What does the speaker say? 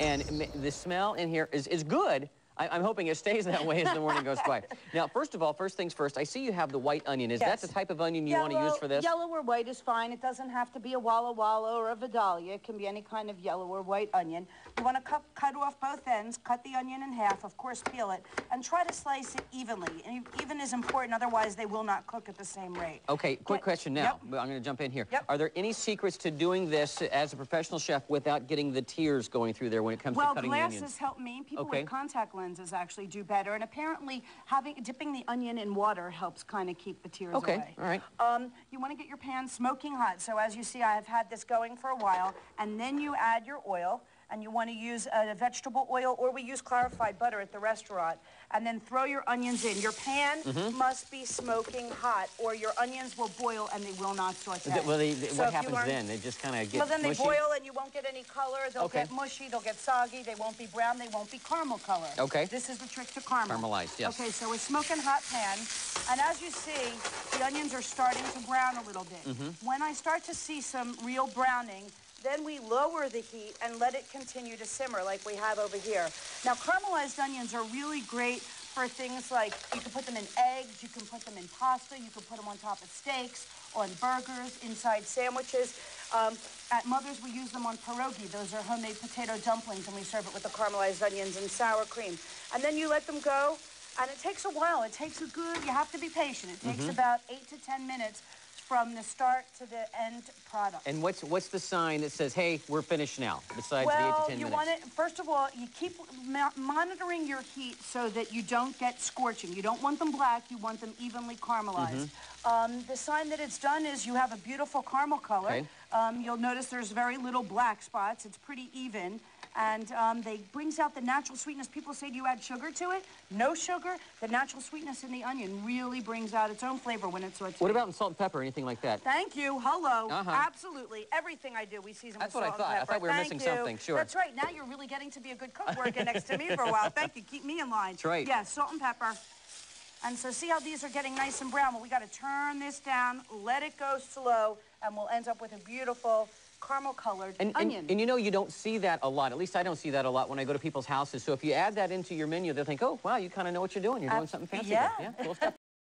And the smell in here is good. I'm hoping it stays that way as the morning goes by. Now, first of all, first things first, I see you have the white onion. Is that the type of onion you want to use for this? Yellow or white is fine. It doesn't have to be a Walla Walla or a Vidalia. It can be any kind of yellow or white onion. You want to cut off both ends, cut the onion in half, of course, peel it, and try to slice it evenly. And even is important, otherwise they will not cook at the same rate. Okay, quick question now. I'm going to jump in here. Are there any secrets to doing this as a professional chef without getting the tears going through there when it comes to cutting the onions? Well, glasses help me. People with contact lenses actually do better, and apparently dipping the onion in water helps kind of keep the tears away. All right. You want to get your pan smoking hot. So as you see, I have had this going for a while, and then you add your oil, and you want to use a vegetable oil, or we use clarified butter at the restaurant, and then throw your onions in. Your pan must be smoking hot, or your onions will boil and they will not saute. Well, what happens then? They just kind of get then mushy? They boil and you won't get any color. They'll get mushy, they'll get soggy, they won't be brown, they won't be caramel color. Okay. This is the trick to caramel. Caramelized, yes. Okay, so a smoking hot pan, and as you see, the onions are starting to brown a little bit. When I start to see some real browning, then we lower the heat and let it continue to simmer like we have over here. Now, caramelized onions are really great for things like, you can put them in eggs, you can put them in pasta, you can put them on top of steaks, on burgers, inside sandwiches. At Mother's, we use them on pierogi. Those are homemade potato dumplings, and we serve it with the caramelized onions and sour cream. And then you let them go, and it takes a while. It takes you have to be patient. It takes about 8 to 10 minutes from the start to the end product. And what's the sign that says, hey, we're finished now, besides the 8 to 10 minutes? You want it, first of all, you keep monitoring your heat so that you don't get scorching. You don't want them black, you want them evenly caramelized. The sign that it's done is you have a beautiful caramel color. You'll notice there's very little black spots. It's pretty even. And they brings out the natural sweetness. People say, do you add sugar to it? No sugar. The natural sweetness in the onion really brings out its own flavor when it's sauteed. What about salt and pepper, anything like that? Thank you. Hello. Absolutely. Everything I do, we season with salt and pepper. That's what I thought. I thought we were missing something. Sure. That's right. Now you're really getting to be a good cook working next to me for a while. Thank you. Keep me in line. That's right. Yes, salt and pepper. And so see how these are getting nice and brown? Well, we got to turn this down, let it go slow, and we'll end up with a beautiful caramel-colored onion. And you know, you don't see that a lot. At least I don't see that a lot when I go to people's houses. So if you add that into your menu, they'll think, oh, wow, you kind of know what you're doing. You're doing something fancy. Yeah. Cool stuff.